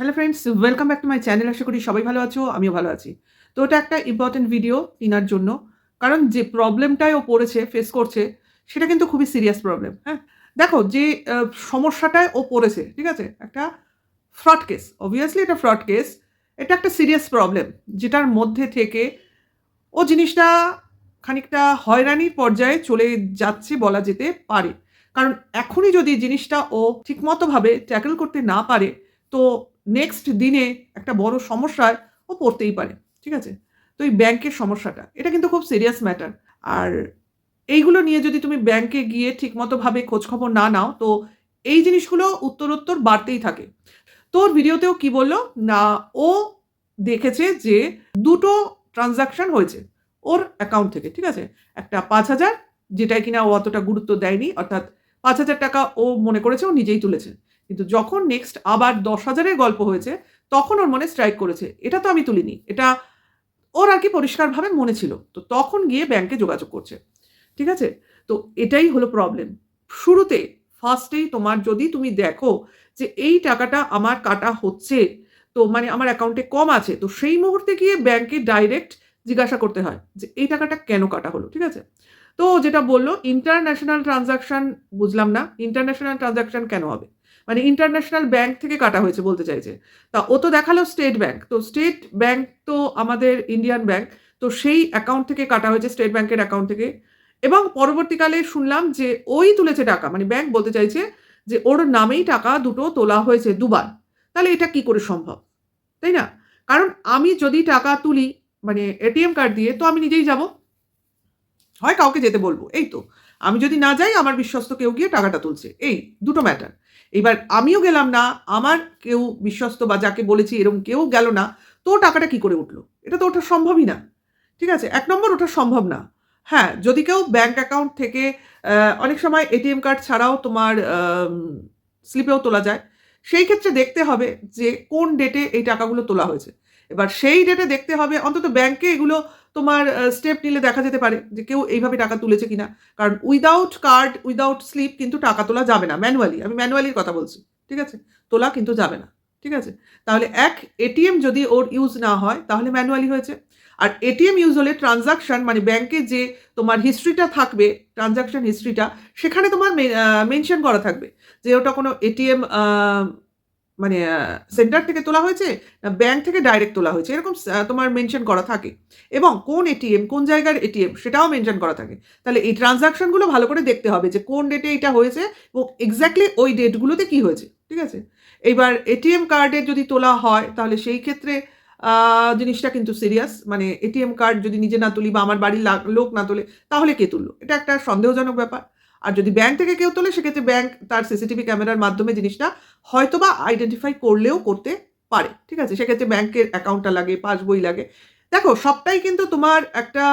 Hello friends, welcome back to my channel. আশা করি সবাই ভালো আছো, আমিও ভালো আছি। তো এটা একটা ইম্পর্টেন্ট ভিডিও টিনার জন্য। কারণ যে প্রবলেমটায় ও পড়েছে, ফেস করছে, সেটা কিন্তু খুবই সিরিয়াস প্রবলেম, হ্যাঁ? দেখো যে আ সমস্যাটায় ও পড়েছে, ঠিক আছে? একটা ফ্রড কেস। অবভিয়াসলি এটা ফ্রড কেস। এটা একটা সিরিয়াস প্রবলেম, যেটার মধ্যে থেকে ও জিনিসটা খানিকটা হয়রানির পর্যায়ে চলে যাচ্ছে বলা যেতে পারে। কারণ এখনই যদি জিনিসটা ও ঠিকমতোভাবে ট্যাকল করতে না পারে, তো নেক্সট দিনে একটা বড় সমস্যায় ও পড়তেই পারে। ঠিক আছে? তো এই ব্যাংকের সমস্যাটা, এটা কিন্তু খুব সিরিয়াস ম্যাটার। আর এইগুলো নিয়ে যদি তুমি ব্যাংকে গিয়ে ঠিকমতোভাবে খোঁজখবর না নাও, তো এই জিনিসগুলো উত্তরোত্তর বাড়তেই থাকে। তো ওর ভিডিওতেও কি বলল? না, ও দেখেছে যে ২ টো ট্রান্সেকশন হয়েছে ওর অ্যাকাউন্ট থেকে। ঠিক আছে? একটা ৫,০০০, যেটায় কিনা ও অতটা গুরুত্ব দেয়নি। অর্থাৎ ৳৫,০০০ ও মনে করেছে ও নিজেই তুলেছে। কিন্তু যখন নেক্সট আবার ১০,০০০ এর গল্প হয়েছে, তখন ওর মনে স্ট্রাইক করেছে। এটা তো আমি তুলিনি। এটা ওর আরকি পরিষ্কারভাবে মনে ছিল। তো তখন গিয়ে ব্যাংকে যোগাযোগ করছে। ঠিক আছে? তো এটাই হলো প্রবলেম। শুরুতে ফার্স্টেই তোমার যদি তুমি দেখো যে এই টাকাটা আমার কাটা হচ্ছে, তো মানে আমার অ্যাকাউন্টে কম আছে, তো সেই মুহূর্তে গিয়ে ব্যাংকে ডাইরেক্ট জিজ্ঞাসা করতে হয় যে এই টাকাটা কেন কাটা হলো? ঠিক আছে? তো যেটা বলল, ইন্টারন্যাশনাল ট্রান্সেকশন বুঝলাম না। ইন্টারন্যাশনাল ট্রান্সেকশন কেন হবে? মানে ইন্টারন্যাশনাল ব্যাংক থেকে কাটা হয়েছে বলতে চাইছে। তা ও তো দেখালো স্টেট ব্যাংক। তো স্টেট ব্যাংক তো আমাদের ইন্ডিয়ান ব্যাংক। তো সেই অ্যাকাউন্ট থেকে কাটা হয়েছে, স্টেট ব্যাংকের অ্যাকাউন্ট থেকে। এবং পরবর্তীকালে শুনলাম যে ওই তুলেছে টাকা। মানে ব্যাংক বলতে চাইছে যে ওর নামেই টাকা দুটো তোলা হয়েছে দুবার। তাহলে এটা কি করে সম্ভব? তাই না? কারণ আমি যদি টাকা তুলি মানে এটিএম কার্ড দিয়ে, তো আমি নিজেই যাব। হয় কাউকে যেতে বলব। এই তো। আমি যদি না যাই, আমার বিশ্বস্ত কেউ গিয়ে টাকাটা তুলছে। এই দুটো ম্যাটার। এবার আমিও গেলাম না, আমার কেউ বিশ্বস্ত বা যাকে বলেছি এরকম কেউ গেল না, তো টাকাটা কি করে উঠল? এটা তো ওঠা সম্ভবই না। ঠিক আছে? ১ নম্বর ওঠা সম্ভব না। হ্যাঁ, যদি কেউ ব্যাংক অ্যাকাউন্ট থেকে অনেক সময় এটিএম কার্ড ছাড়াও তোমার স্লিপেও তোলা যায়। সেই ক্ষেত্রে দেখতে হবে যে কোন ডেটে এই টাকাগুলো তোলা হয়েছে। এবার সেই ডেটে দেখতে হবে, অন্তত ব্যাংকে এগুলো তোমার স্টেপ নিলে দেখা যেতে পারে যে কেউ এইভাবে টাকা তুলেছে কিনা। কারণ উইথআউট কার্ড, উইথআউট স্লিপ কিন্তু টাকা তোলা যাবে না ম্যানুয়ালি। আমি ম্যানুয়ালির কথা বলছি। ঠিক আছে? তোলা কিন্তু যাবে না। ঠিক আছে? তাহলে এটিএম যদি ওর ইউজ না হয়, তাহলে ম্যানুয়ালি হয়েছে। আর এটিএম ইউজ হলে ট্রান্সেকশন মানে ব্যাংকে যে তোমার হিস্ট্রিটা থাকবে, ট্রান্সেকশন হিস্ট্রিটা, সেখানে তোমার মেনশন করা থাকবে যে ওটা কোনো এটিএম মানে সেন্টার থেকে তোলা হয়েছে, না ব্যাংক থেকে ডাইরেক্ট তোলা হয়েছে। এরকম তোমার মেনশন করা থাকে। এবং কোন এটিএম, কোন জায়গার এটিএম, সেটাও মেনশন করা থাকে। তাহলে এই ট্রান্সেকশন গুলো ভালো করে দেখতে হবে যে কোন ডেটে এটা হয়েছে এবং এক্সাক্টলি ওই ডেটগুলোতে কি হয়েছে। ঠিক আছে? এইবার এটিএম কার্ডের যদি তোলা হয়, তাহলে সেই ক্ষেত্রে আ জিনিসটা কিন্তু সিরিয়াস। মানে এটিএম কার্ড যদি নিজে না তুলি বা আমার বাড়ির লোক না তোলে, তাহলে কে তুললো? এটা একটা সন্দেহজনক ব্যাপার। আর যদি ব্যাংক থেকে কেউ তোলে, সেক্ষেত্রে ব্যাংক তার সিসিটিভি ক্যামেরার মাধ্যমে জিনিসটা হয়তোবা আইডেন্টিফাই করলেও করতে পারে। ঠিক আছে? সেক্ষেত্রে ব্যাংকের অ্যাকাউন্টটা লাগে, পাসবই লাগে। দেখো, সবটাই কিন্তু তোমার একটা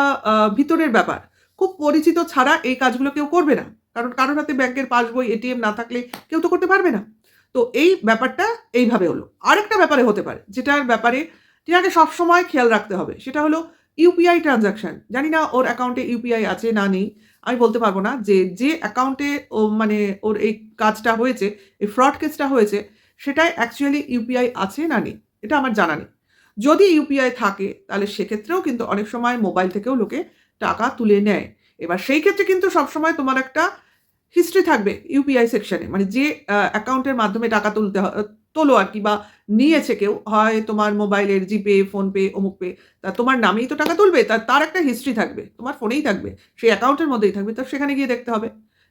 ভিতরের ব্যাপার। খুব পরিচিত ছাড়া এই কাজগুলো কেউ করবে না। কারণ কারোর হাতে ব্যাংকের পাসবই, এটিএম না থাকলে কেউ তো করতে পারবে না। তো এই ব্যাপারটা এইভাবে হলো। আরেকটা ব্যাপারে হতে পারে, যেটার ব্যাপারে টিনাকে সবসময় খেয়াল রাখতে হবে। সেটা হলো ইউপিআই ট্রান্সেকশন। জানি না ওর অ্যাকাউন্টে ইউপিআই আছে না নেই। আমি বলতে পারব না। যে অ্যাকাউন্টে ও মানে ওর এই কাজটা হয়েছে, এই ফ্রড কেসটা হয়েছে, সেটায় অ্যাকচুয়ালি ইউপিআই আছে না নেই, এটা আমার জানা নেই। যদি ইউপিআই থাকে, তাহলে সেক্ষেত্রেও কিন্তু অনেক সময় মোবাইল থেকেও লোকে টাকা তুলে নেয়। এবার সেই ক্ষেত্রে কিন্তু সবসময় তোমার একটা হিস্ট্রি থাকবে ইউপিআই সেকশনে। মানে যে অ্যাকাউন্টের মাধ্যমে টাকা তোলো আরকি, বা নিয়েছে কেউ, হয় তোমার মোবাইলের জিপে, ফোনপে, অমুক পে। তা তোমার নামেই তো টাকা তুলবে। তার একটা হিস্ট্রি থাকবে। তোমার ফোনেই থাকবে। সেই অ্যাকাউন্টের মধ্যেই থাকবে। তো সেখানে গিয়ে দেখতে হবে।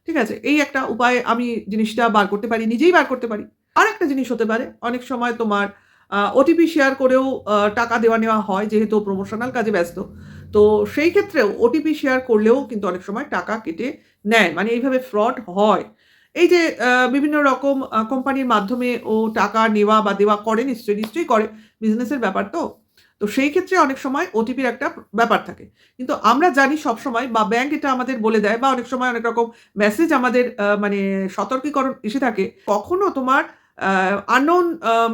ঠিক আছে? এই একটা উপায়ে আমি জিনিসটা বার করতে পারি, নিজেই বার করতে পারি। আরেকটা জিনিস হতে পারে, অনেক সময় তোমার ওটিপি শেয়ার করেও টাকা দেওয়া নেওয়া হয়, যেহেতু প্রমোশনাল কাজে ব্যস্ত। তো সেই ক্ষেত্রেও ওটিপি শেয়ার করলেও কিন্তু অনেক সময় টাকা কেটে নেয়। মানে এইভাবে ফ্রড হয়। এই যে বিভিন্ন রকম কোম্পানির মাধ্যমে ও টাকা নেওয়া বা দেওয়া করে, নিশ্চয়ই করে। বিজনেসের ব্যাপার তো। তো সেই ক্ষেত্রে অনেক সময় ওটিপির একটা ব্যাপার থাকে। কিন্তু আমরা জানি সবসময়, বা ব্যাংক এটা আমাদের বলে দেয়, বা অনেক সময় অনেক রকম মেসেজ আমাদের মানে সতর্কীকরণ এসে থাকে। কখনো তোমার আ unknown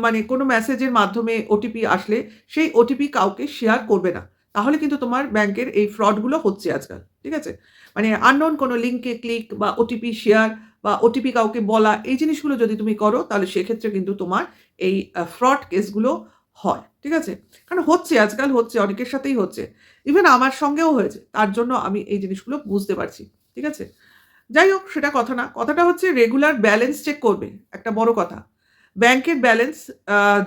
মানে কোনো মেসেজের মাধ্যমে ওটিপি আসলে, সেই ওটিপি কাউকে শেয়ার করবে না। তাহলে কিন্তু তোমার ব্যাংকের এই ফ্রড গুলো হচ্ছে আজকাল। ঠিক আছে? মানে unknown কোনো লিংকে ক্লিক বা ওটিপি শেয়ার বা ওটিপি কাউকে বলা, এই জিনিসগুলো যদি তুমি করো তাহলে সেক্ষেত্রে কিন্তু তোমার এই ফ্রড কেসগুলো হয়, ঠিক আছে? কারণ হচ্ছে, আজকাল হচ্ছে, অনেকের সাথেই হচ্ছে। ইভেন আমার সঙ্গেও হয়েছে। তার জন্য আমি এই জিনিসগুলো বুঝতে পারছি, ঠিক আছে? যাই হোক, সেটা কথা না। কথাটা হচ্ছে রেগুলার ব্যালেন্স চেক করবে, একটা বড় কথা। ব্যাংকের ব্যালেন্স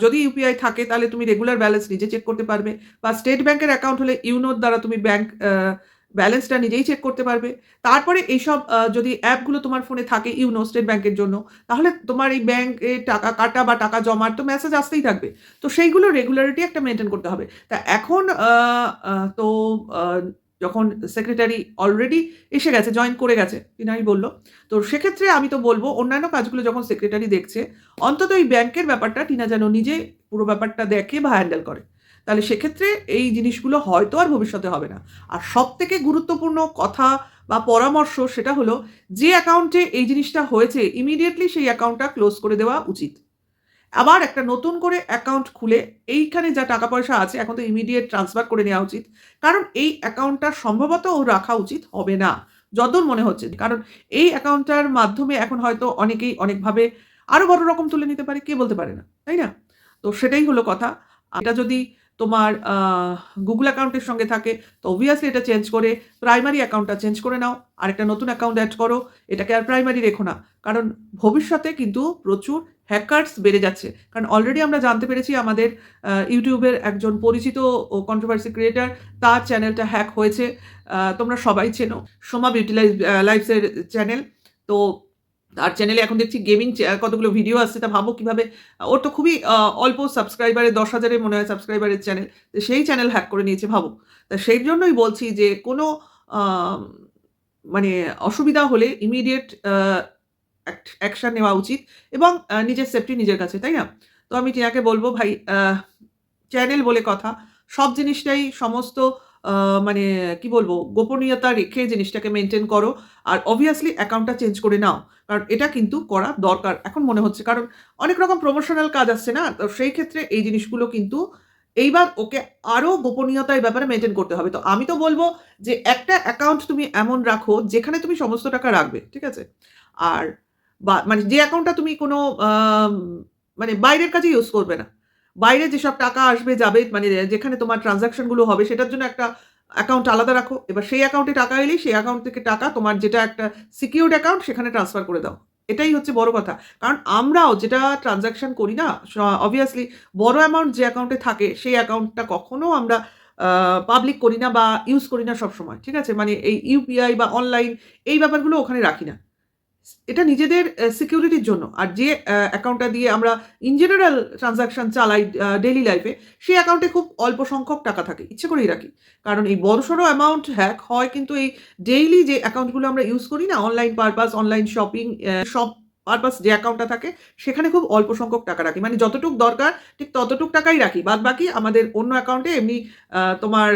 যদি ইউপিআই থাকে তাহলে তুমি রেগুলার ব্যালেন্স নিজে চেক করতে পারবে, বা স্টেট ব্যাংকের অ্যাকাউন্ট হলে ইউনোর দ্বারা তুমি ব্যাংক ব্যালেন্সটা নিজেই চেক করতে পারবে। তারপরে এইসব যদি অ্যাপগুলো তোমার ফোনে থাকে ইউনো, স্টেট ব্যাংকের জন্য, তাহলে তোমার এই ব্যাংকে টাকা কাটা বা টাকা জমার তো মেসেজ আসতেই থাকবে। তো সেইগুলো রেগুলারিটি একটা মেইনটেইন করতে হবে। তা এখন তো আ যখন সেক্রেটারি অলরেডি এসে গেছে, জয়েন করে গেছে, তিনাই বলল। তো সেক্ষেত্রে আমি তো বলব অন্যান্য কাজগুলো যখন সেক্রেটারি দেখছে, অন্তত এই ব্যাংকের ব্যাপারটা টিনা যেন নিজে পুরো ব্যাপারটা দেখে বা হ্যান্ডেল করে। তাহলে সেক্ষেত্রে এই জিনিসগুলো হয়তো আর ভবিষ্যতে হবে না। আর সবথেকে গুরুত্বপূর্ণ কথা বা পরামর্শ সেটা হলো, যে অ্যাকাউন্টে এই জিনিসটা হয়েছে ইমিডিয়েটলি সেই অ্যাকাউন্টটা ক্লোজ করে দেওয়া উচিত। আবার একটা নতুন করে অ্যাকাউন্ট খুলে এইখানে যা টাকা পয়সা আছে এখন তো ইমিডিয়েট ট্রান্সফার করে নেওয়া উচিত। কারণ এই অ্যাকাউন্টটা সম্ভবত ও রাখা উচিত হবে না। যতদূর মনে হচ্ছে। কারণ এই অ্যাকাউন্টটার মাধ্যমে এখন হয়তো অনেকেই অনেকভাবে আরো বড় রকম তুলে নিতে পারে, কে বলতে পারে না। তাই না? তো সেটাই হলো কথা। এটা যদি তোমার Google অ্যাকাউন্টের সঙ্গে থাকে তো obviously এটা চেঞ্জ করে প্রাইমারি অ্যাকাউন্টটা চেঞ্জ করে নাও। আরেকটা নতুন অ্যাকাউন্ট এড করো। এটাকে আর প্রাইমারি রেখো না। কারণ ভবিষ্যতে কিন্তু প্রচুর হ্যাকার্স বেড়ে যাচ্ছে। কারণ অলরেডি আমরা জানতে পেরেছি আমাদের ইউটিউবের একজন পরিচিত ও কন্ট্রোভার্সি ক্রিয়েটর, তার চ্যানেলটা হ্যাক হয়েছে। তোমরা সবাই চেনো। সোমা বিউটি লাইফসের চ্যানেল। তো তার চ্যানেলে এখন দেখছি গেমিং কতগুলো ভিডিও আসছে। তা ভাবো কিভাবে, ওর তো খুবই অল্প সাবস্ক্রাইবারের ১০,০০০ এর মনে হয় সাবস্ক্রাইবারের চ্যানেল। তো সেই চ্যানেল হ্যাক করে নিয়েছে ভাবো। তা সেই জন্যই বলছি যে কোনো আম মানে অসুবিধা হলে ইমিডিয়েট অ্যাকশন নেওয়া উচিত এবং নিজের সেফটি নিজের কাছে, তাই না? তো আমি টিনাকে বলব, ভাই চ্যানেল বলে কথা, সব জিনিসটাই সমস্ত আ মানে কি বলবো, গোপনীয়তা রেখে জিনিসটাকে মেইনটেইন করো। আর obviously অ্যাকাউন্টটা চেঞ্জ করে নাও। কারণ এটা কিন্তু করা দরকার এখন মনে হচ্ছে। কারণ অনেক রকম প্রমোশনাল কাজ আসছে না? তো সেই ক্ষেত্রে এই জিনিসগুলো কিন্তু এইবার ওকে আরো গোপনীয়তার ব্যাপারে মেইনটেইন করতে হবে। তো আমি তো বলব যে একটা অ্যাকাউন্ট তুমি এমন রাখো যেখানে তুমি সমস্ত টাকা রাখবে। ঠিক আছে? আর মানে যে অ্যাকাউন্টটা তুমি কোনো আম মানে বাইরের কাজে ইউজ করবে না। বাইরে যেসব টাকা আসবে যাবে, মানে যেখানে তোমার ট্রান্সেকশন গুলো হবে সেটার জন্য একটা অ্যাকাউন্ট আলাদা রাখো। এবার সেই অ্যাকাউন্টে টাকা এলেই সেই অ্যাকাউন্ট থেকে টাকা তোমার যেটা একটা সিকিউরড অ্যাকাউন্ট সেখানে ট্রান্সফার করে দাও। এটাই হচ্ছে বড় কথা। কারণ আমরাও যেটা ট্রান্সেকশন করি না, অবভিয়াসলি বড় অ্যামাউন্ট যে অ্যাকাউন্টে থাকে সেই অ্যাকাউন্টটা কখনো আমরা আ পাবলিক করি না বা ইউজ করি না সবসময়। ঠিক আছে? মানে এই ইউপিআই বা অনলাইন এই ব্যাপারগুলো ওখানে রাখি না। এটা নিজেদের সিকিউরিটির জন্য। আর যে অ্যাকাউন্টটা দিয়ে আমরা ইন জেনারেল ট্রান্সেকশন চালাই ডেইলি লাইফে, সেই অ্যাকাউন্টে খুব অল্প সংখ্যক টাকা থাকে। ইচ্ছে করেই রাখি। কারণ এই বড়সড় অ্যামাউন্ট হ্যাক হয় কিন্তু এই ডেইলি যে অ্যাকাউন্টগুলো আমরা ইউজ করি না, অনলাইন পারপাস, অনলাইন শপিং, সব পারপাস যে অ্যাকাউন্টটা থাকে সেখানে খুব অল্প সংখ্যক টাকা রাখি। মানে যতটুক দরকার ঠিক ততটুক টাকাই রাখি। বাদবাকি আমাদের অন্য অ্যাকাউন্টে এমনি তোমার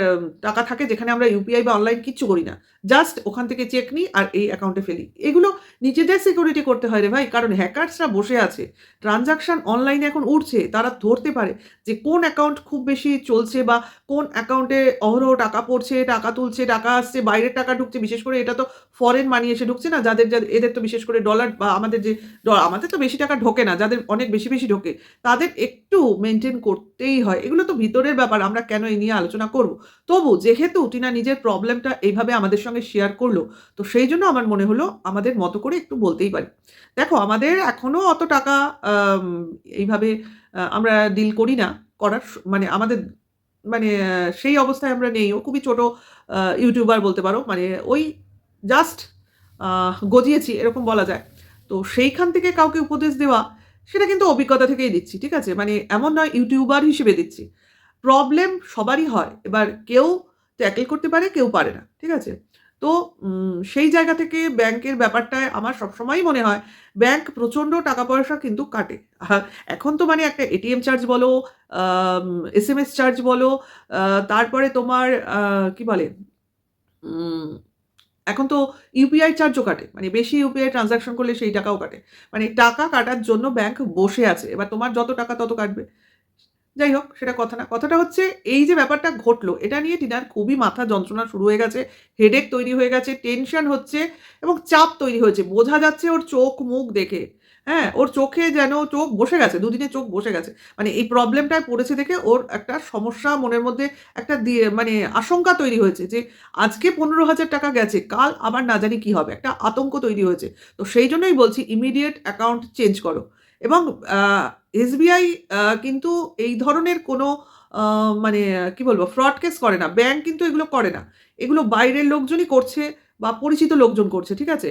টাকা থাকে যেখানে আমরা ইউপিআই বা অনলাইন কিচ্ছু করি না। জাস্ট ওখান থেকে চেক নিই আর এই অ্যাকাউন্টে ফেলি। এগুলো নিজেদের সিকিউরিটি করতে হয় রে ভাই। কারণ হ্যাকার্সরা বসে আছে। ট্রান্সেকশন অনলাইনে এখন উঠছে। তারা ধরতে পারে যে কোন অ্যাকাউন্ট খুব বেশি চলছে বা কোন অ্যাকাউন্টে অহরহ টাকা পড়ছে, টাকা তুলছে, টাকা আসছে, বাইরের টাকা ঢুকছে। বিশেষ করে এটা তো ফরেন মানি এসে ঢুকছে না? যাদের এদের তো বিশেষ করে ডলার বা আমাদের যে আমাদের তো বেশি টাকা ঢোকে না। যাদের অনেক বেশি ঢোকে, তাদের একটু মেইনটেইন করতেই হয়। এগুলো তো ভিতরের ব্যাপার। আমরা কেন এই নিয়ে আলোচনা করব? তবু যেহেতু টিনা নিজের প্রবলেমটা এইভাবে আমাদের সঙ্গে শেয়ার করল, তো সেইজন্য আমার মনে হলো আমাদের মতো করে একটু বলতেই পারি। দেখো, আমাদের এখনো অত টাকা আম এইভাবে আমরা ডিল করি না। করার মানে আমাদের মানে সেই অবস্থায় আমরা নেই। ও খুবই ছোট ইউটিউবার বলতে পারো। মানে ওই জাস্ট গজিয়েছি এরকম বলা যায়। তো সেইখান থেকে কাউকে উপদেশ দেওয়া, সেটা কিন্তু অভিজ্ঞতা থেকেই দিচ্ছি। ঠিক আছে? মানে এমন নয় ইউটিউবার হিসেবে দিচ্ছি। প্রবলেম সবারই হয়। এবার কেউ ট্যাকেল করতে পারে, কেউ পারে না। ঠিক আছে? তো সেই জায়গা থেকে ব্যাংকের ব্যাপারটায় আমার সবসময়ই মনে হয় ব্যাংক প্রচণ্ড টাকা-পয়সা কিন্তু কাটে। এখন তো মানে একটা এটিএম চার্জ বলো, আম এসএমএস চার্জ বলো, আ তারপরে তোমার কি বলে? উম এখন তো ইউপিআই চার্জও কাটে। মানে বেশি ইউপিআই ট্রান্সেকশন করলে সেই টাকাও কাটে। মানে টাকা কাটার জন্য ব্যাংক বসে আছে। এবার তোমার যত টাকা তত কাটবে। যাই হোক সেটা কথা না। কথাটা হচ্ছে এই যে ব্যাপারটা ঘটলো এটা নিয়ে টিনার খুবই মাথা যন্ত্রণা শুরু হয়ে গেছে। হেডেক তৈরি হয়ে গেছে, টেনশন হচ্ছে এবং চাপ তৈরি হয়েছে। বোঝা যাচ্ছে ওর চোখ মুখ দেখে। হ্যাঁ? ওর চোখে যেন চোখ বসে গেছে। দুদিনে চোখ বসে গেছে। মানে এই প্রবলেমটায় পড়েছে দেখে ওর একটা সমস্যা মনের মধ্যে একটা মানে আশঙ্কা তৈরি হয়েছে যে আজকে ৳১৫,০০০ গেছে, কাল আবার না জানি কি হবে। একটা আতঙ্ক তৈরি হয়েছে। তো সেই জন্যই বলছি ইমিডিয়েট অ্যাকাউন্ট চেঞ্জ করো এবং আ এসবিআই কিন্তু এই ধরনের কোনো আ মানে কি বলবো ফ্রড কেস করে না। ব্যাংক কিন্তু এগুলো করে না। এগুলো বাইরের লোকজনই করছে বা পরিচিত লোকজন করছে। ঠিক আছে?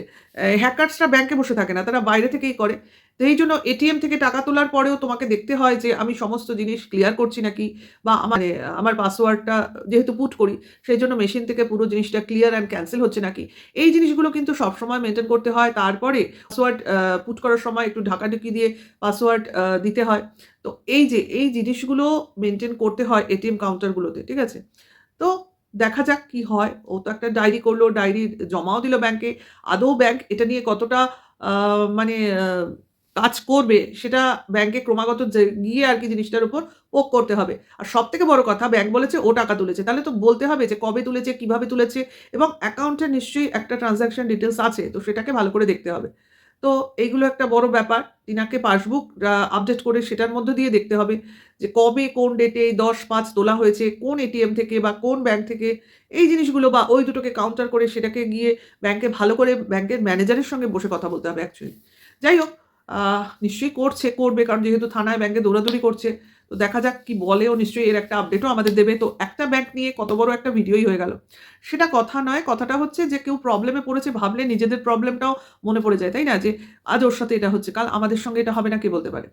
হ্যাকার্সরা ব্যাংকে বসে থাকে না। তারা বাইরে থেকেই করে। তো এইজন্য এটিএম থেকে টাকা তোলার পরেও তোমাকে দেখতে হয় যে আমি সমস্ত জিনিস ক্লিয়ার করছি নাকি বা আমার পাসওয়ার্ডটা যেহেতু পুট করি সেইজন্য মেশিন থেকে পুরো জিনিসটা ক্লিয়ার অ্যান্ড ক্যানসেল হচ্ছে নাকি। এই জিনিসগুলো কিন্তু সবসময় মেইনটেইন করতে হয়। তারপরে পাসওয়ার্ড পুট করার সময় একটু ঢাকাঢুকি দিয়ে পাসওয়ার্ড দিতে হয়। তো এই জিনিসগুলো মেইনটেইন করতে হয় এটিএম কাউন্টারগুলোতে। ঠিক আছে? তো দেখা যাক কি হয়। ও তো একটা ডায়েরি করলো, ডায়েরি জমাও দিল ব্যাংকে। আদৌ ব্যাংক এটা নিয়ে কতটা আ মানে আ কাজ করবে সেটা ব্যাংকে ক্রমাগত গিয়ে আরকি জিনিসটার উপর পোক করতে হবে। আর সবথেকে বড় কথা ব্যাংক বলেছে ও টাকা তুলেছে। তাহলে তো বলতে হবে যে কবে তুলেছে, কিভাবে তুলেছে এবং অ্যাকাউন্টে নিশ্চয়ই একটা ট্রান্সেকশন ডিটেইলস আছে। তো সেটাকে ভালো করে দেখতে হবে। তো এইগুলো একটা বড় ব্যাপার। টিনাকে পাসবুক আপডেট করে সেটার মধ্য দিয়ে দেখতে হবে যে কবে কোন ডেটে ১০/৫ তোলা হয়েছে, কোন এটিএম থেকে বা কোন ব্যাংক থেকে এই জিনিসগুলো বা ওই দুটোকে কাউন্টার করে সেটাকে গিয়ে ব্যাংকে ভালো করে ব্যাংকের ম্যানেজারের সঙ্গে বসে কথা বলতে হবে অ্যাকচুয়ালি। যাই হোক নিশ্চয়ই করবে কারণ যেহেতু থানায় ব্যাংকে দৌড়াদৌড়ি করছে। তো দেখা যাক কি বলে ও নিশ্চয়ই এর একটা আপডেটও আমাদের দেবে। তো একটা ব্যাংক নিয়ে কত বড় একটা ভিডিওই হয়ে গেল। সেটা কথা নয়। কথাটা হচ্ছে যে কেউ প্রবলেমে পড়েছে ভাবলে নিজেদের প্রবলেমটাও মনে পড়ে যায়, তাই না? যে আজ ওর সাথে এটা হচ্ছে, কাল আমাদের সঙ্গে এটা হবে না কে বলতে পারে?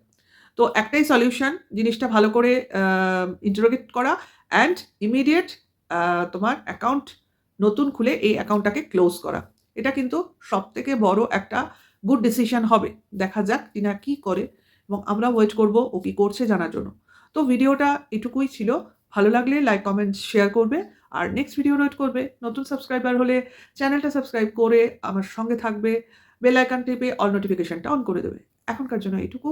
তো একটাই সলিউশন জিনিসটা ভালো করে ইন্টারোগেট করা অ্যান্ড ইমিডিয়েট আ তোমার অ্যাকাউন্ট নতুন খুলে এই অ্যাকাউন্টটাকে ক্লোজ করা। এটা কিন্তু সবথেকে বড় একটা গুড ডিসিশন হবে। দেখা যাক টিনা কি করে এবং আমরা ওয়েট করব ও কি করছে জানার জন্য। তো ভিডিওটা এটুকুই ছিল। ভালো লাগলে লাইক, কমেন্ট, শেয়ার করবে। আর নেক্সট ভিডিওর ওয়েট করবে। নতুন সাবস্ক্রাইবার হলে চ্যানেলটা সাবস্ক্রাইব করে আমার সঙ্গে থাকবে। বেল আইকন টিপে অল নোটিফিকেশনটা অন করে দেবে। এখনকার জন্য এইটুকু।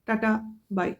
Tata, by.